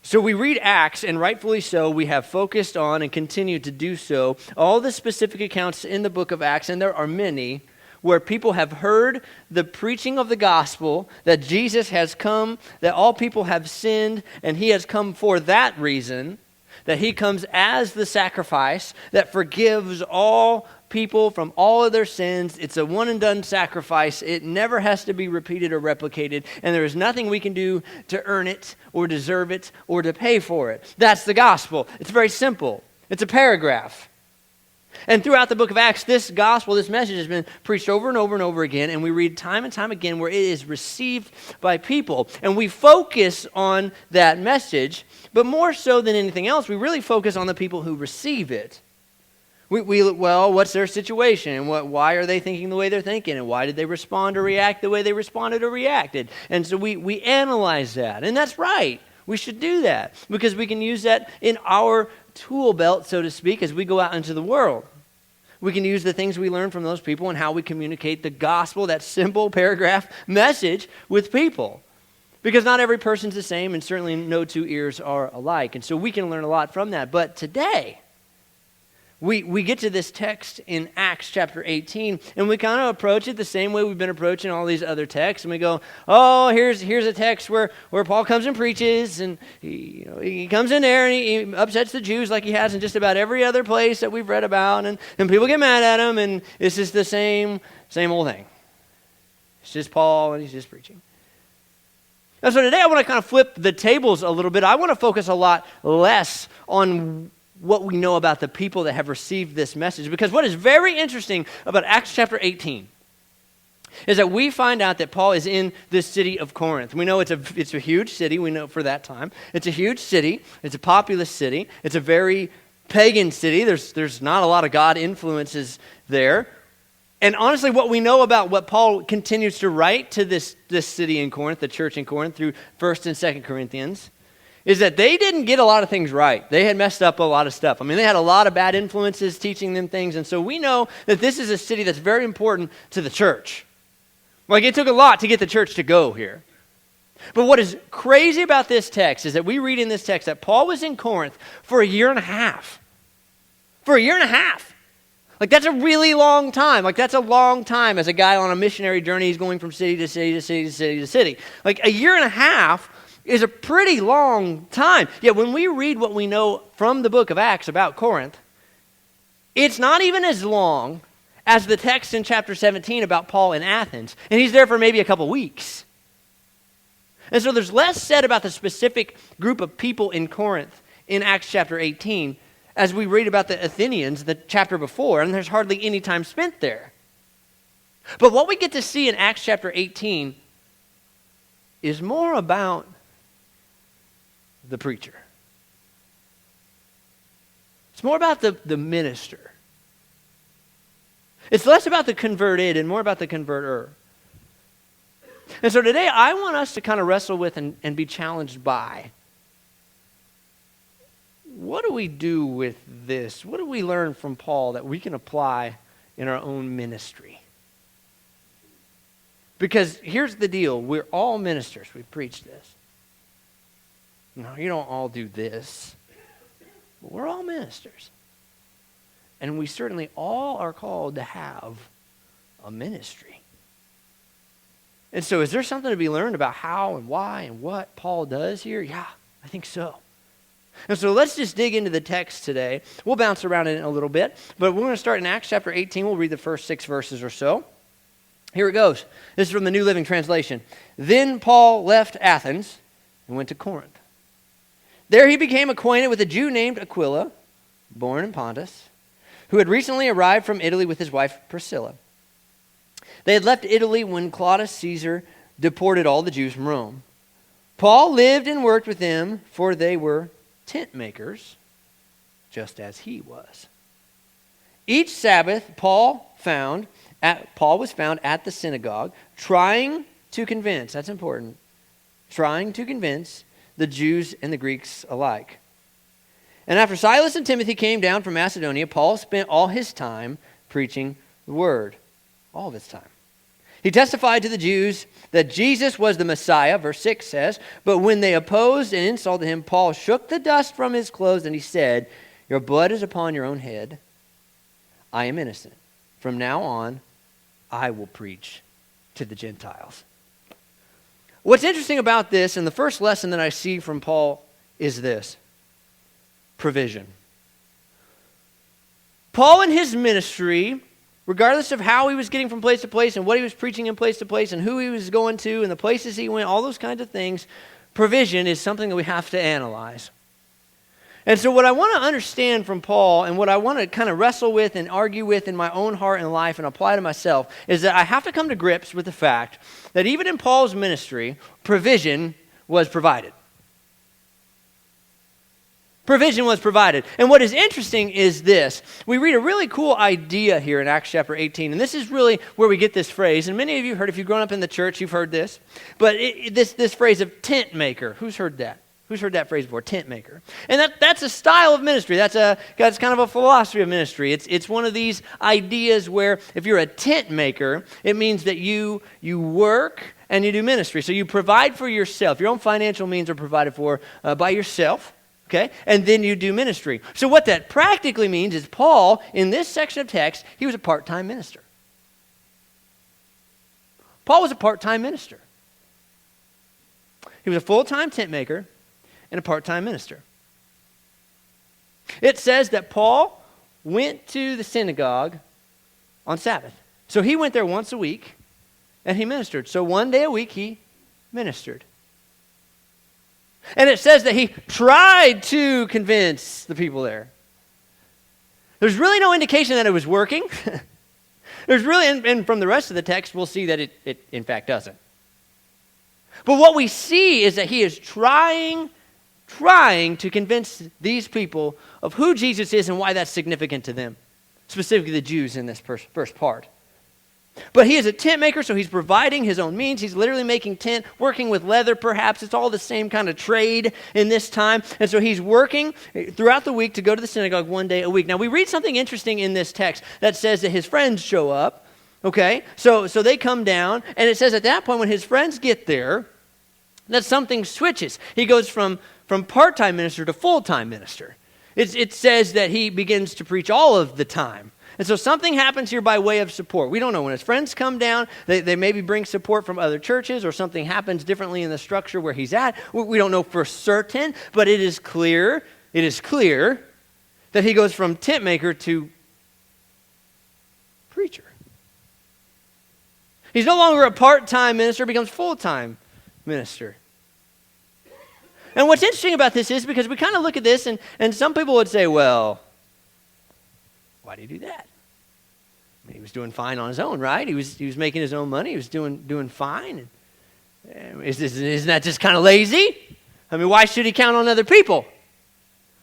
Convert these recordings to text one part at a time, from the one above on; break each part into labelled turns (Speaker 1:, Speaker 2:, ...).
Speaker 1: So we read Acts, and rightfully so, we have focused on and continue to do so all the specific accounts in the book of Acts, and there are many, where people have heard the preaching of the gospel, that Jesus has come, that all people have sinned, and he has come for that reason, that he comes as the sacrifice that forgives all people from all of their sins. It's a one and done sacrifice. It never has to be repeated or replicated, and there is nothing we can do to earn it or deserve it or to pay for it. That's the gospel. It's very simple. It's a paragraph. And throughout the book of Acts, this gospel, this message has been preached over and over and over again, and we read time and time again where it is received by people. And we focus on that message, but more so than anything else, we really focus on the people who receive it. Well, what's their situation? And why are they thinking the way they're thinking? And why did they respond or react the way they responded or reacted? And so we analyze that. And that's right. We should do that because we can use that in our tool belt, so to speak, as we go out into the world. We can use the things we learn from those people and how we communicate the gospel, that simple paragraph message with people. Because not every person's the same, and certainly no two ears are alike. And so we can learn a lot from that. But today, we get to this text in Acts chapter 18, and we kind of approach it the same way we've been approaching all these other texts. And we go, oh, here's a text where Paul comes and preaches, and he comes in there and he upsets the Jews like he has in just about every other place that we've read about, and people get mad at him, and it's just the same old thing. It's just Paul, and he's just preaching. And so today I want to kind of flip the tables a little bit. I want to focus a lot less on what we know about the people that have received this message. Because what is very interesting about Acts chapter 18 is that we find out that Paul is in the city of Corinth. We know it's a huge city, we know for that time. It's a huge city, it's a populous city, it's a very pagan city. There's not a lot of God influences there. And honestly, what we know about what Paul continues to write to this city in Corinth, the church in Corinth, through 1st and 2nd Corinthians, is that they didn't get a lot of things right. They had messed up a lot of stuff. I mean, they had a lot of bad influences teaching them things. And so we know that this is a city that's very important to the church. Like, it took a lot to get the church to go here. But what is crazy about this text is that we read in this text that Paul was in Corinth for a year and a half. For a year and a half. Like, that's a really long time. Like, that's a long time as a guy on a missionary journey. He's going from city to city to city to city to city. Like, a year and a half is a pretty long time. Yet when we read what we know from the book of Acts about Corinth, it's not even as long as the text in chapter 17 about Paul in Athens. And he's there for maybe a couple weeks. And so there's less said about the specific group of people in Corinth in Acts chapter 18 as we read about the Athenians the chapter before, and there's hardly any time spent there. But what we get to see in Acts chapter 18 is more about the preacher. It's more about the minister. It's less about the converted and more about the converter. And so today I want us to kind of wrestle with and be challenged by, what do we do with this? What do we learn from Paul that we can apply in our own ministry? Because here's the deal. We're all ministers. We've preached this. No, you don't all do this. But we're all ministers. And we certainly all are called to have a ministry. And so is there something to be learned about how and why and what Paul does here? Yeah, I think so. And so let's just dig into the text today. We'll bounce around in it a little bit, but we're going to start in Acts chapter 18. We'll read the first 6 verses or so. Here it goes. This is from the New Living Translation. Then Paul left Athens and went to Corinth. There he became acquainted with a Jew named Aquila, born in Pontus, who had recently arrived from Italy with his wife Priscilla. They had left Italy when Claudius Caesar deported all the Jews from Rome. Paul lived and worked with them, for they were tent makers, just as he was. Each Sabbath, Paul was found at the synagogue, trying to convince, that's important, trying to convince the Jews and the Greeks alike. And after Silas and Timothy came down from Macedonia, Paul spent all his time preaching the word. All of his time. He testified to the Jews that Jesus was the Messiah, verse 6 says, but when they opposed and insulted him, Paul shook the dust from his clothes and he said, your blood is upon your own head. I am innocent. From now on, I will preach to the Gentiles. What's interesting about this, and the first lesson that I see from Paul is this: provision. Paul in his ministry, regardless of how he was getting from place to place and what he was preaching in place to place and who he was going to and the places he went, all those kinds of things, provision is something that we have to analyze. And so what I want to understand from Paul and what I want to kind of wrestle with and argue with in my own heart and life and apply to myself is that I have to come to grips with the fact that even in Paul's ministry, provision was provided. Provision was provided. And what is interesting is this. We read a really cool idea here in Acts chapter 18, and this is really where we get this phrase. And many of you heard, if you've grown up in the church, you've heard this. But this phrase of tent maker, who's heard that? Who's heard that phrase before? Tent maker. And that's a style of ministry. That's kind of a philosophy of ministry. It's one of these ideas where if you're a tent maker, it means that you work and you do ministry. So you provide for yourself. Your own financial means are provided for by yourself. Okay? And then you do ministry. So what that practically means is Paul, in this section of text, he was a part-time minister. Paul was a part-time minister. He was a full-time tent maker and a part-time minister. It says that Paul went to the synagogue on Sabbath. So he went there once a week and he ministered. So one day a week he ministered. And it says that he tried to convince the people there. There's really no indication that it was working. There's really, and from the rest of the text, we'll see that it in fact doesn't. But what we see is that he is trying to convince these people of who Jesus is and why that's significant to them, specifically the Jews in this first part. But he is a tent maker, so he's providing his own means. He's literally making tent, working with leather perhaps. It's all the same kind of trade in this time. And so he's working throughout the week to go to the synagogue one day a week. Now we read something interesting in this text that says that his friends show up. Okay, so they come down, and it says at that point when his friends get there, that something switches. He goes from part-time minister to full-time minister. It says that he begins to preach all of the time. And so something happens here by way of support. We don't know. When his friends come down, they maybe bring support from other churches, or something happens differently in the structure where he's at. We don't know for certain, but it is clear that he goes from tent maker to preacher. He's no longer a part-time minister, becomes full-time minister. And what's interesting about this is because we kind of look at this and some people would say, well, why did he do that? I mean, he was doing fine on his own, right? He was making his own money. He was doing fine. Isn't that just kind of lazy? I mean, why should he count on other people?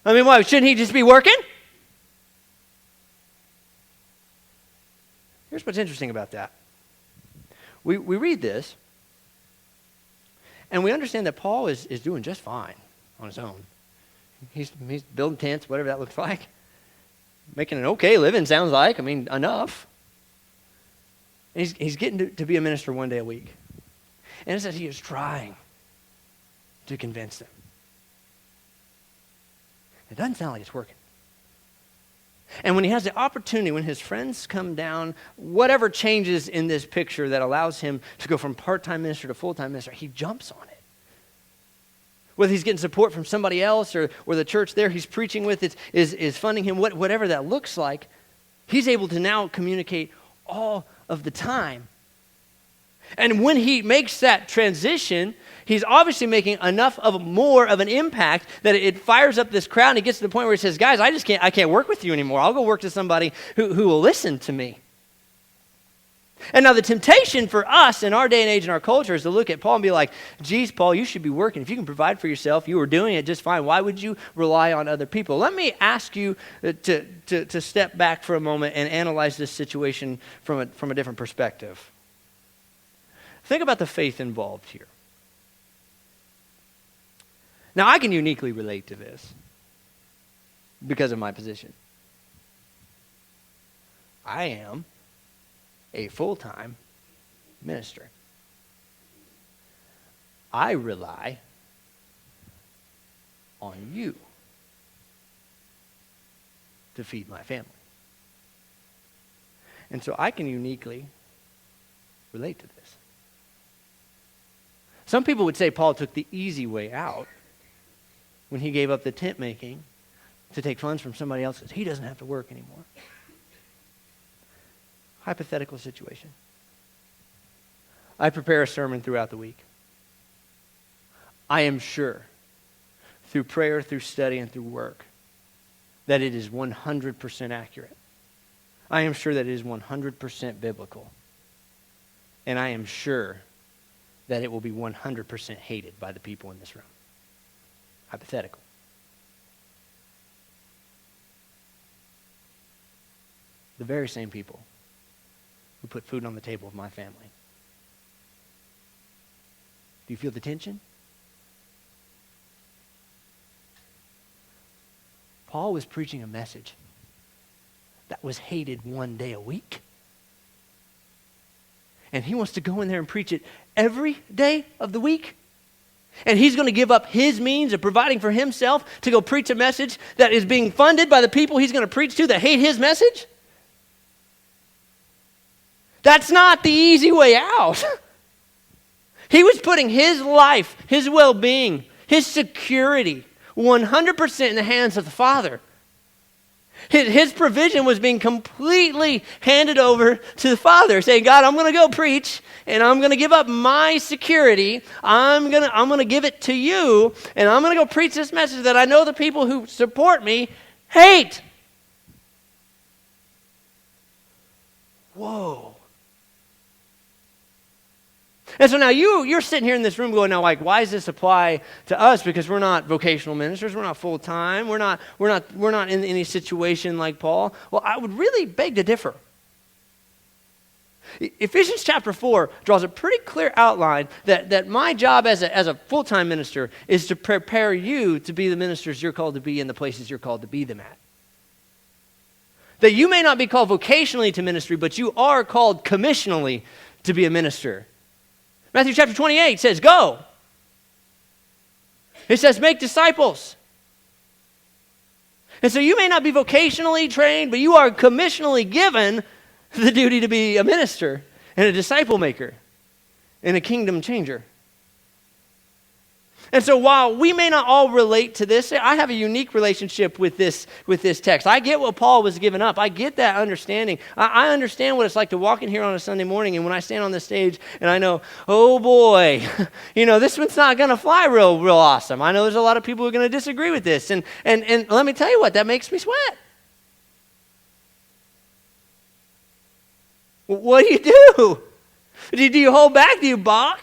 Speaker 1: I mean, why shouldn't he just be working? Here's what's interesting about that. We read this, and we understand that Paul is doing just fine on his own. He's building tents, whatever that looks like. Making an okay living, sounds like. I mean, enough. And he's getting to be a minister one day a week. And it says he is trying to convince them. It doesn't sound like it's working. And when he has the opportunity, when his friends come down, whatever changes in this picture that allows him to go from part-time minister to full-time minister, he jumps on it. Whether he's getting support from somebody else or the church there he's preaching with is funding him, whatever that looks like, he's able to now communicate all of the time. And when he makes that transition, he's obviously making more of an impact that it fires up this crowd, and he gets to the point where he says, guys, I can't work with you anymore. I'll go work to somebody who will listen to me. And now the temptation for us in our day and age in our culture is to look at Paul and be like, geez, Paul, you should be working. If you can provide for yourself, you were doing it just fine. Why would you rely on other people? Let me ask you to step back for a moment and analyze this situation from a different perspective. Think about the faith involved here. Now, I can uniquely relate to this because of my position. I am a full-time minister. I rely on you to feed my family. And so I can uniquely relate to this. Some people would say Paul took the easy way out when he gave up the tent making to take funds from somebody else because he doesn't have to work anymore. Hypothetical situation. I prepare a sermon throughout the week. I am sure, through prayer, through study, and through work, that it is 100% accurate. I am sure that it is 100% biblical. And I am sure that it will be 100% hated by the people in this room. Hypothetical. The very same people who put food on the table of my family. Do you feel the tension? Paul was preaching a message that was hated one day a week. And he wants to go in there and preach it every day of the week. And he's going to give up his means of providing for himself to go preach a message that is being funded by the people he's going to preach to that hate his message? That's not the easy way out. He was putting his life, his well-being, his security 100% in the hands of the Father. His provision was being completely handed over to the Father, saying, God, I'm going to go preach, and I'm going to give up my security. I'm going to give it to you, and I'm going to go preach this message that I know the people who support me hate. Whoa. And so now you're sitting here in this room going, now, like, why does this apply to us? Because we're not vocational ministers, we're not full time, we're not in any situation like Paul. Well, I would really beg to differ. Ephesians chapter 4 draws a pretty clear outline that my job as a full-time minister is to prepare you to be the ministers you're called to be in the places you're called to be them at. That you may not be called vocationally to ministry, but you are called commissionally to be a minister. Matthew chapter 28 says, go. It says, make disciples. And so you may not be vocationally trained, but you are commissionally given the duty to be a minister and a disciple maker and a kingdom changer. And so while we may not all relate to this, I have a unique relationship with this text. I get what Paul was giving up. I get that understanding. I understand what it's like to walk in here on a Sunday morning, and when I stand on the stage and I know, oh boy, this one's not going to fly real awesome. I know there's a lot of people who are going to disagree with this. And let me tell you what, that makes me sweat. What do you do? Do you hold back? Do you balk?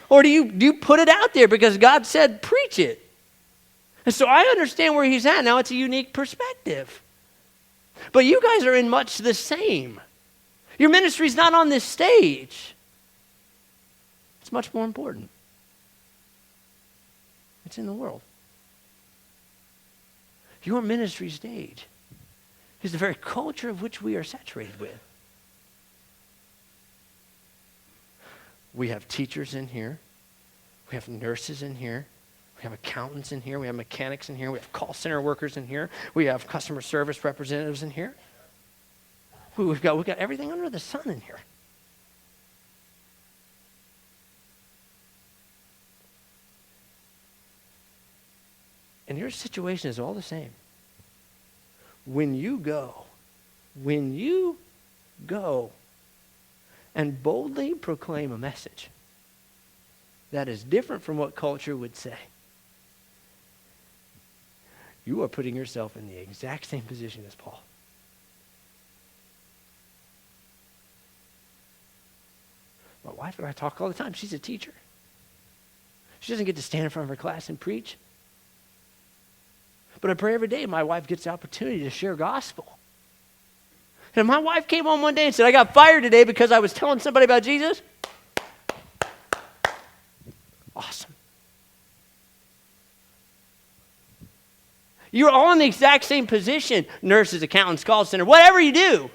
Speaker 1: Or do you put it out there because God said preach it? And so I understand where he's at. Now it's a unique perspective. But you guys are in much the same. Your ministry's not on this stage. It's much more important. It's in the world. Your ministry stage is the very culture of which we are saturated with. We have teachers in here. We have nurses in here. We have accountants in here. We have mechanics in here. We have call center workers in here. We have customer service representatives in here. We've got everything under the sun in here. And your situation is all the same. When you go and boldly proclaim a message that is different from what culture would say, you are putting yourself in the exact same position as Paul. My wife and I talk all the time. She's a teacher. She doesn't get to stand in front of her class and preach. But I pray every day my wife gets the opportunity to share gospel. And if my wife came home one day and said, I got fired today because I was telling somebody about Jesus, awesome. You're all in the exact same position, nurses, accountants, call center, whatever you do.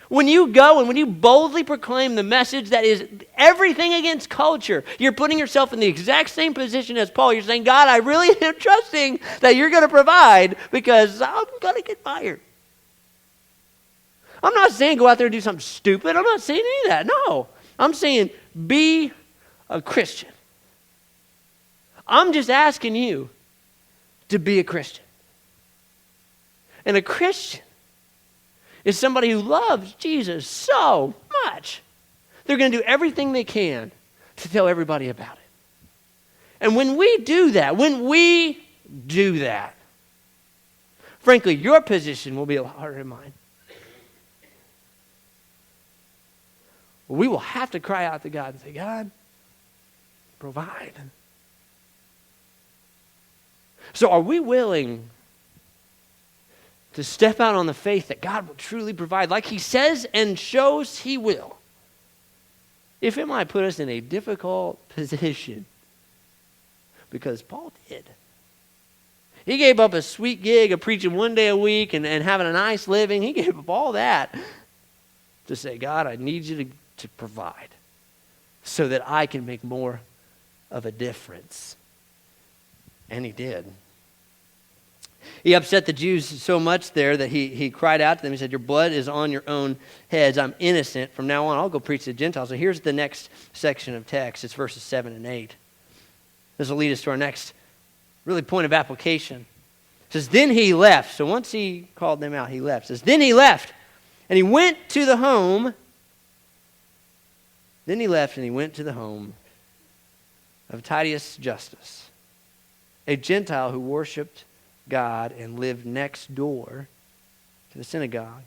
Speaker 1: When you go and when you boldly proclaim the message that is everything against culture, you're putting yourself in the exact same position as Paul. You're saying, God, I really am trusting that you're going to provide because I'm going to get fired. I'm not saying go out there and do something stupid. I'm not saying any of that. No. I'm saying be a Christian. I'm just asking you to be a Christian. And a Christian is somebody who loves Jesus so much, they're going to do everything they can to tell everybody about it. And when we do that, frankly, your position will be a lot harder than mine. We will have to cry out to God and say, God, provide. So are we willing to step out on the faith that God will truly provide, like he says and shows he will, if it might put us in a difficult position? Because Paul did. He gave up a sweet gig of preaching one day a week and having a nice living. He gave up all that to say, God, I need you to provide so that I can make more of a difference. And he did. He upset the Jews so much there that he cried out to them. He said, your blood is on your own heads. I'm innocent. From now on, I'll go preach to the Gentiles. So here's the next section of text. It's verses 7 and 8. This will lead us to our next really point of application. It says, then he left. So once he called them out, he left. It says, then he left. And he went to the home. Then he left and he went to the home of Titius Justus, a Gentile who worshipped God and lived next door to the synagogue.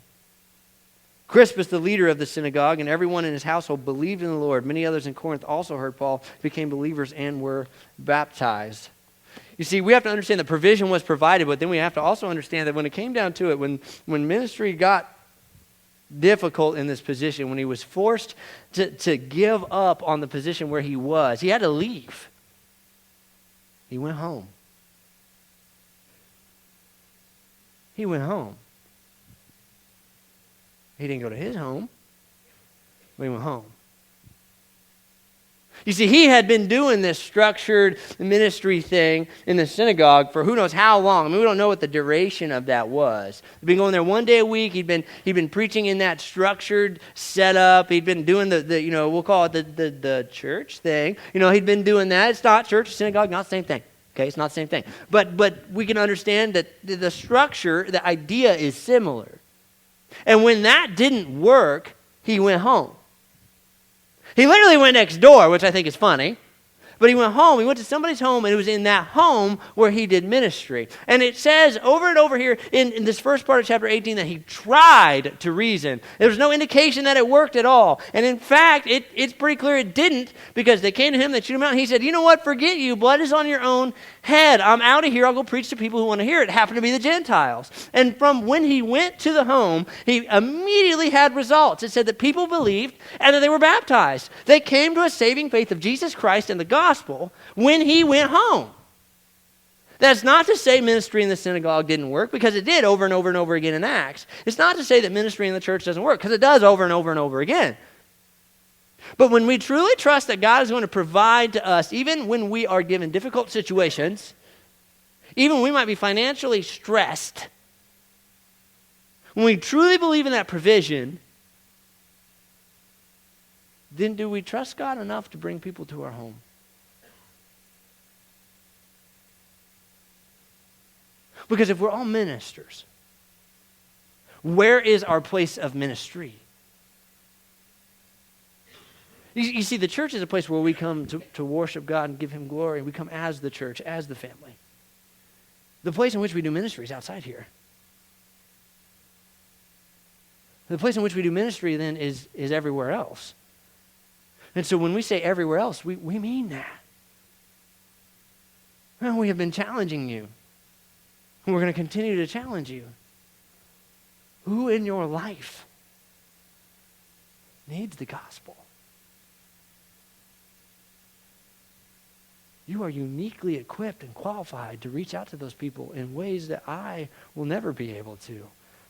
Speaker 1: Crispus, the leader of the synagogue, and everyone in his household believed in the Lord. Many others in Corinth also heard Paul, became believers, and were baptized. You see, we have to understand that provision was provided, but then we have to also understand that when it came down to it, when ministry got difficult in this position, when he was forced to give up on the position where he was, he had to leave. He went home. He went home. He didn't go to his home, but he went home. You see, he had been doing this structured ministry thing in the synagogue for who knows how long. I mean, we don't know what the duration of that was. He'd been going there one day a week. He'd been preaching in that structured setup. He'd been doing the we'll call it the church thing. He'd been doing that. It's not church, synagogue, not the same thing. Okay, it's not the same thing. But we can understand that the structure, the idea is similar. And when that didn't work, he went home. He literally went next door, which I think is funny. But he went home. He went to somebody's home, and it was in that home where he did ministry. And it says over and over here in this first part of chapter 18 that he tried to reason. There was no indication that it worked at all. And in fact, it's pretty clear it didn't, because they came to him, they chewed him out, and he said, you know what, forget you. Blood is on your own head. I'm out of here. I'll go preach to people who want to hear it. It happened to be the Gentiles. And from when he went to the home, he immediately had results. It said that people believed and that they were baptized. They came to a saving faith of Jesus Christ and the gospel when he went home. That's not to say ministry in the synagogue didn't work, because it did over and over and over again in Acts. It's not to say that ministry in the church doesn't work, because it does over and over and over again. But when we truly trust that God is going to provide to us, even when we are given difficult situations, even when we might be financially stressed, when we truly believe in that provision, then do we trust God enough to bring people to our home? Because if we're all ministers, where is our place of ministry? You see, the church is a place where we come to worship God and give him glory. We come as the church, as the family. The place in which we do ministry is outside here. The place in which we do ministry then is everywhere else. And so when we say everywhere else, we mean that. Well, we have been challenging you. And we're going to continue to challenge you. Who in your life needs the gospel? You are uniquely equipped and qualified to reach out to those people in ways that I will never be able to.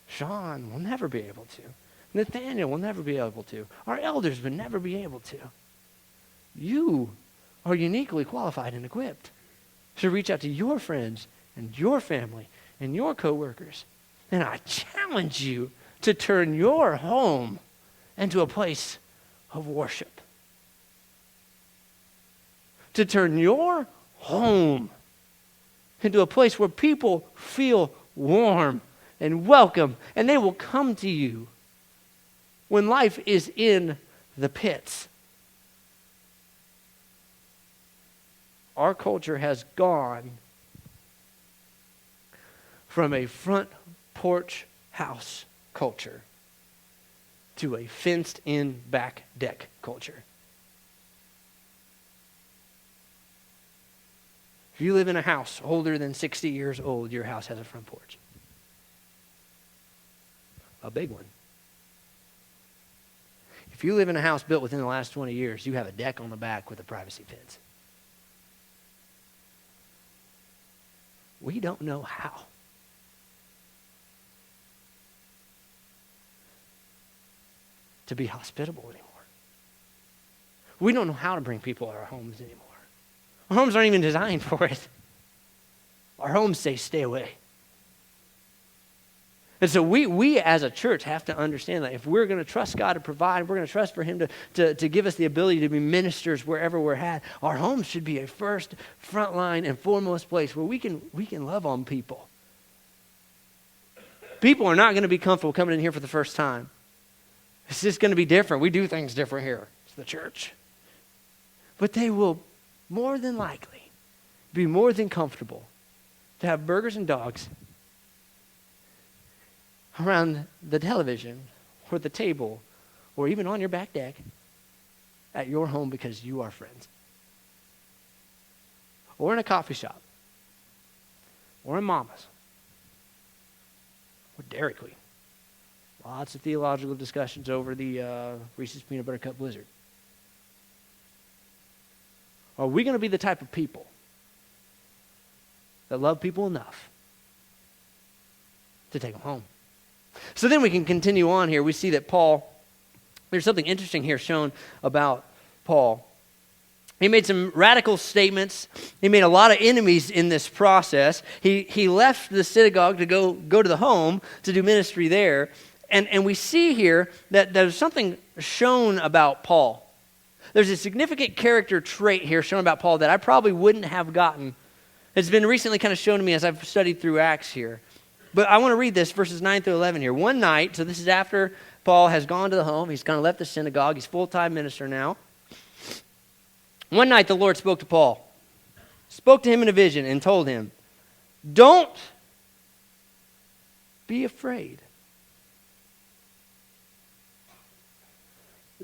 Speaker 1: Sean will never be able to. Nathaniel will never be able to. Our elders would never be able to. You are uniquely qualified and equipped to reach out to your friends and your family and your coworkers. And I challenge you to turn your home into a place of worship. To turn your home into a place where people feel warm and welcome, and they will come to you when life is in the pits. Our culture has gone from a front porch house culture to a fenced-in back deck culture. If you live in a house older than 60 years old, your house has a front porch. A big one. If you live in a house built within the last 20 years, you have a deck on the back with a privacy fence. We don't know how. To be hospitable anymore. We don't know how to bring people to our homes anymore. Our homes aren't even designed for it. Our homes say, stay away. And so we as a church have to understand that if we're going to trust God to provide, we're going to trust for Him to give us the ability to be ministers wherever we're at, our homes should be a first, front line, and foremost place where we can love on people. People are not going to be comfortable coming in here for the first time. It's just going to be different. We do things different here. It's the church. But they will more than likely be more than comfortable to have burgers and dogs around the television or the table or even on your back deck at your home because you are friends. Or in a coffee shop. Or in Mama's. Or Dairy Queen. Lots of theological discussions over the Reese's Peanut Butter Cup Blizzard. Are we going to be the type of people that love people enough to take them home? So then we can continue on here. We see that Paul, there's something interesting here shown about Paul. He made some radical statements. He made a lot of enemies in this process. He left the synagogue to go to the home to do ministry there. And we see here that there's something shown about Paul. There's a significant character trait here shown about Paul that I probably wouldn't have gotten. It's been recently kind of shown to me as I've studied through Acts here. But I want to read this, verses 9 through 11 here. One night, so this is after Paul has gone to the home. He's kind of left the synagogue. He's full-time minister now. One night the Lord spoke to Paul. Spoke to him in a vision and told him, don't be afraid.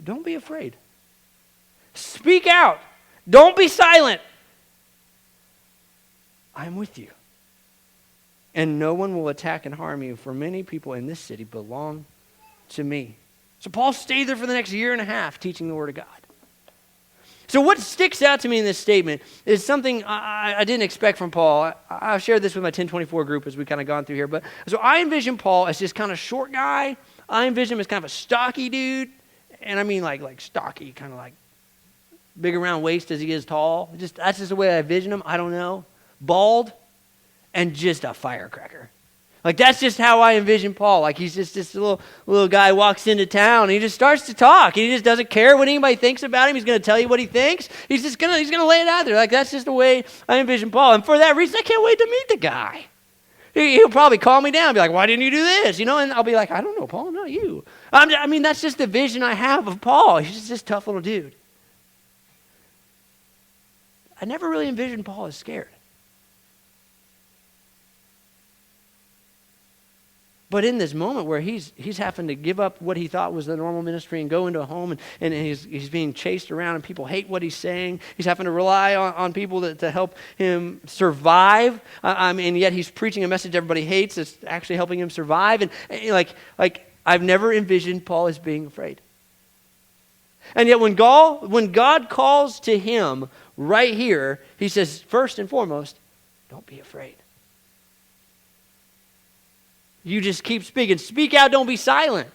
Speaker 1: Don't be afraid. Speak out. Don't be silent. I'm with you. And no one will attack and harm you, for many people in this city belong to me. So Paul stayed there for the next year and a half teaching the Word of God. So what sticks out to me in this statement is something I didn't expect from Paul. I've shared this with my 1024 group as we've kind of gone through here. But so I envision Paul as this kind of short guy. I envision him as kind of a stocky dude. And I mean like stocky, kind of like big around waist as he is tall. That's just the way I envision him. I don't know. Bald and just a firecracker. Like that's just how I envision Paul. Like he's just this little guy walks into town and he just starts to talk. He just doesn't care what anybody thinks about him. He's going to tell you what he thinks. He's gonna lay it out there. Like that's just the way I envision Paul. And for that reason, I can't wait to meet the guy. He'll probably call me down and be like, why didn't you do this? And I'll be like, I don't know, Paul, not you. I mean, that's just the vision I have of Paul. He's just this tough little dude. I never really envisioned Paul as scared. But in this moment where he's having to give up what he thought was the normal ministry and go into a home and he's being chased around and people hate what he's saying. He's having to rely on people to help him survive. And yet he's preaching a message everybody hates. It's actually helping him survive. And like I've never envisioned Paul as being afraid. And yet when God calls to him right here, he says, first and foremost, don't be afraid. You just keep speaking. Speak out, don't be silent.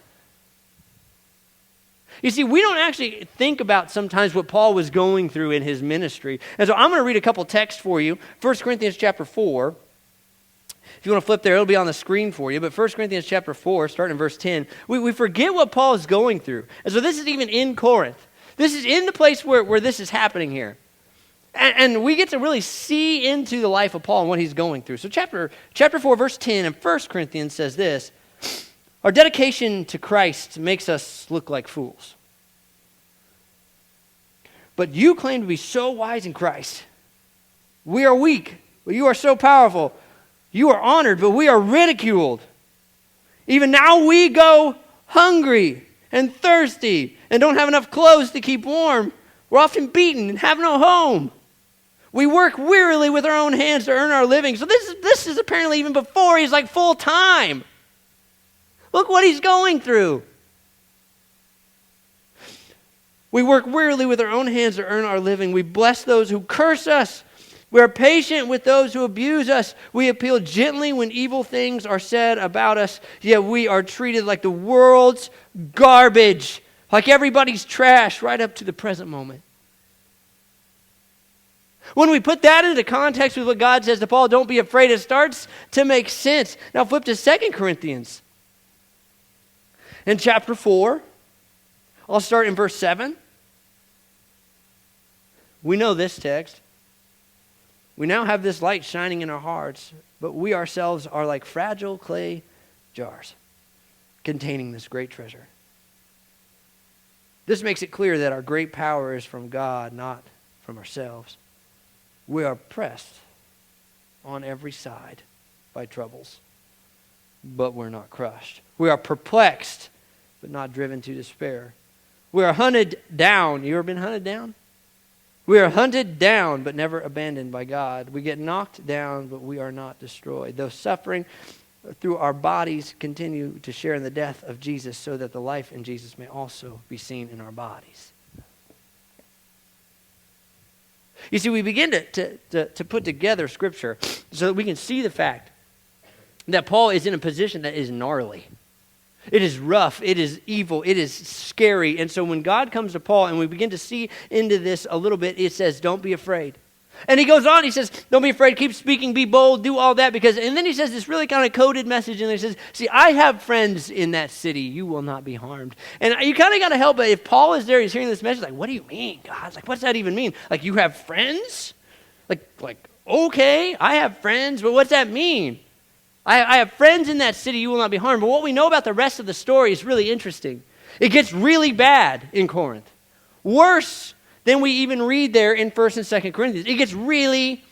Speaker 1: You see, we don't actually think about sometimes what Paul was going through in his ministry. And so I'm going to read a couple texts for you. 1 Corinthians chapter 4. If you want to flip there, it'll be on the screen for you. But 1 Corinthians chapter 4, starting in verse 10, we forget what Paul is going through. And so this is even in Corinth. This is in the place where this is happening here. And we get to really see into the life of Paul and what he's going through. So chapter 4, verse 10 in 1 Corinthians says this: our dedication to Christ makes us look like fools. But you claim to be so wise in Christ. We are weak, but you are so powerful. You are honored, but we are ridiculed. Even now we go hungry and thirsty and don't have enough clothes to keep warm. We're often beaten and have no home. We work wearily with our own hands to earn our living. So this is apparently even before he's like full time. Look what he's going through. We work wearily with our own hands to earn our living. We bless those who curse us. We are patient with those who abuse us. We appeal gently when evil things are said about us. Yet we are treated like the world's garbage, like everybody's trash right up to the present moment. When we put that into context with what God says to Paul, don't be afraid, it starts to make sense. Now flip to 2 Corinthians. In chapter 4, I'll start in verse 7. We know this text. We now have this light shining in our hearts, but we ourselves are like fragile clay jars containing this great treasure. This makes it clear that our great power is from God, not from ourselves. We are pressed on every side by troubles, but we're not crushed. We are perplexed, but not driven to despair. We are hunted down. You ever been hunted down? We are hunted down, but never abandoned by God. We get knocked down, but we are not destroyed. Though suffering through our bodies continue to share in the death of Jesus, so that the life in Jesus may also be seen in our bodies. You see, we begin to put together Scripture so that we can see the fact that Paul is in a position that is gnarly. It is rough, it is evil, it is scary. And so when God comes to Paul and we begin to see into this a little bit, it says, don't be afraid. And he goes on, he says, don't be afraid, keep speaking, be bold, do all that. And then he says this really kind of coded message, and he says, see, I have friends in that city, you will not be harmed. And you kind of got to help, but if Paul is there, he's hearing this message, like, what do you mean, God? Like, what's that even mean? Like, you have friends? Like, okay, I have friends, but what's that mean? I have friends in that city, you will not be harmed. But what we know about the rest of the story is really interesting. It gets really bad in Corinth. Worse than we even read there in 1 and 2 Corinthians. It gets really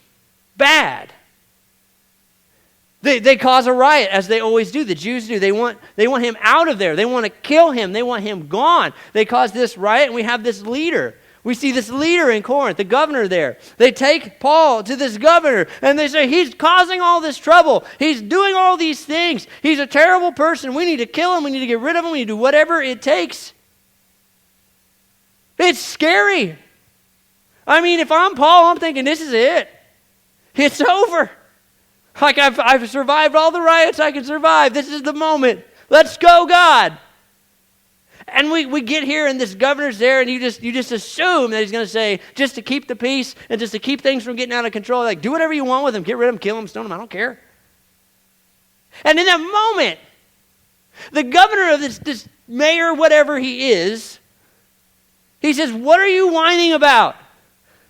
Speaker 1: bad. They cause a riot, as they always do. The Jews do. They want him out of there. They want to kill him. They want him gone. They cause this riot, and we have this leader. We see this leader in Corinth, the governor there. They take Paul to this governor, and they say, he's causing all this trouble. He's doing all these things. He's a terrible person. We need to kill him. We need to get rid of him. We need to do whatever it takes. It's scary. I mean, if I'm Paul, I'm thinking, this is it. It's over. Like, I've survived all the riots I can survive. This is the moment. Let's go, God. And we get here, and this governor's there, and you just assume that he's going to say, just to keep the peace and just to keep things from getting out of control, like, do whatever you want with him. Get rid of him, kill him, stone him, I don't care. And in that moment, the governor of this mayor, whatever he is, he says, what are you whining about?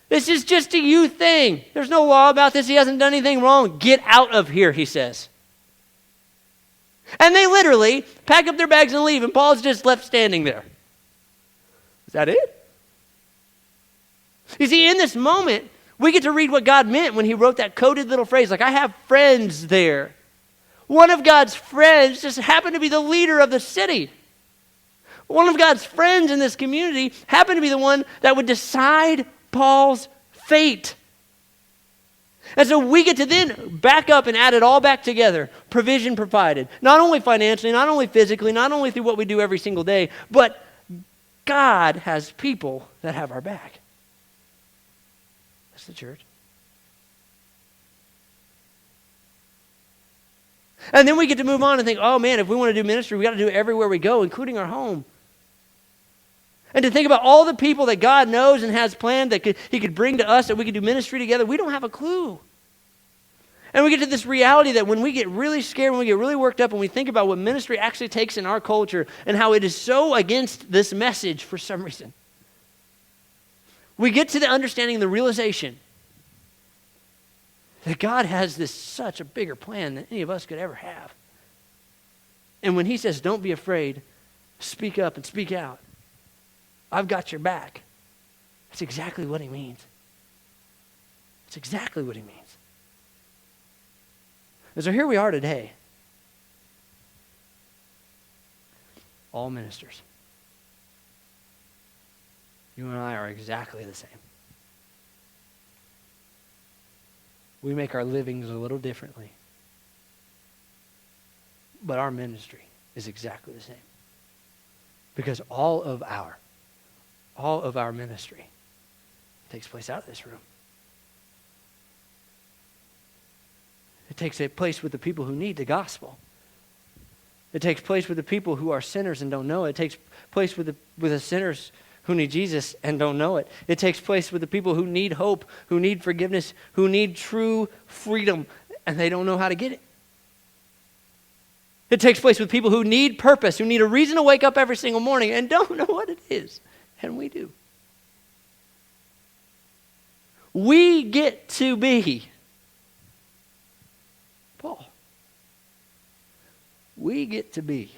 Speaker 1: This is just a you thing. There's no law about this. He hasn't done anything wrong. Get out of here, he says. And they literally pack up their bags and leave, and Paul's just left standing there. Is that it? You see, in this moment, we get to read what God meant when he wrote that coded little phrase, like, I have friends there. One of God's friends just happened to be the leader of the city. One of God's friends in this community happened to be the one that would decide Paul's fate. And so we get to then back up and add it all back together. Provision provided. Not only financially, not only physically, not only through what we do every single day, but God has people that have our back. That's the church. And then we get to move on and think, oh man, if we want to do ministry, we got to do it everywhere we go, including our home. And to think about all the people that God knows and has planned that he could bring to us, that we could do ministry together, we don't have a clue. And we get to this reality that when we get really scared, when we get really worked up, and we think about what ministry actually takes in our culture and how it is so against this message for some reason, we get to the understanding and the realization that God has such a bigger plan than any of us could ever have. And when he says, don't be afraid, speak up and speak out, I've got your back, that's exactly what he means. That's exactly what he means. And so here we are today. All ministers. You and I are exactly the same. We make our livings a little differently. But our ministry is exactly the same. Because all of our ministry takes place out of this room. It takes place with the people who need the gospel. It takes place with the people who are sinners and don't know it. It takes place with the sinners who need Jesus and don't know it. It takes place with the people who need hope, who need forgiveness, who need true freedom, and they don't know how to get it. It takes place with people who need purpose, who need a reason to wake up every single morning and don't know what it is. And we do. We get to be Paul. We get to be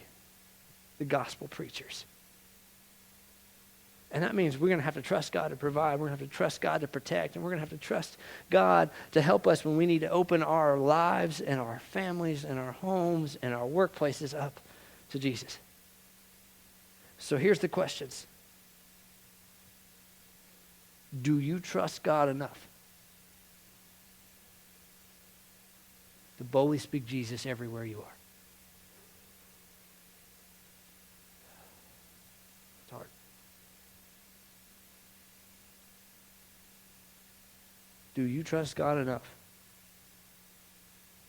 Speaker 1: the gospel preachers. And that means we're going to have to trust God to provide. We're going to have to trust God to protect. And we're going to have to trust God to help us when we need to open our lives and our families and our homes and our workplaces up to Jesus. So here's the questions. Do you trust God enough to boldly speak Jesus everywhere you are? It's hard. Do you trust God enough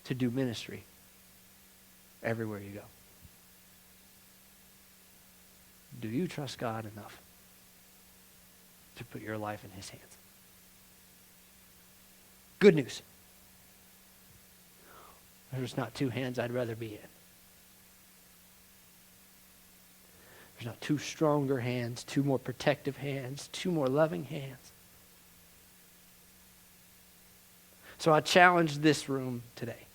Speaker 1: to do ministry everywhere you go? Do you trust God enough to put your life in his hands? Good news. There's not two hands I'd rather be in. There's not two stronger hands, two more protective hands, two more loving hands. So I challenge this room today.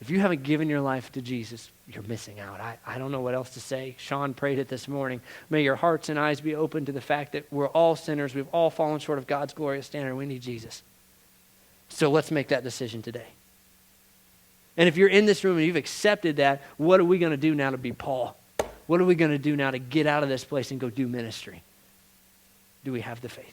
Speaker 1: If you haven't given your life to Jesus, you're missing out. I don't know what else to say. Sean prayed it this morning. May your hearts and eyes be open to the fact that we're all sinners. We've all fallen short of God's glorious standard. We need Jesus. So let's make that decision today. And if you're in this room and you've accepted that, what are we going to do now to be Paul? What are we going to do now to get out of this place and go do ministry? Do we have the faith?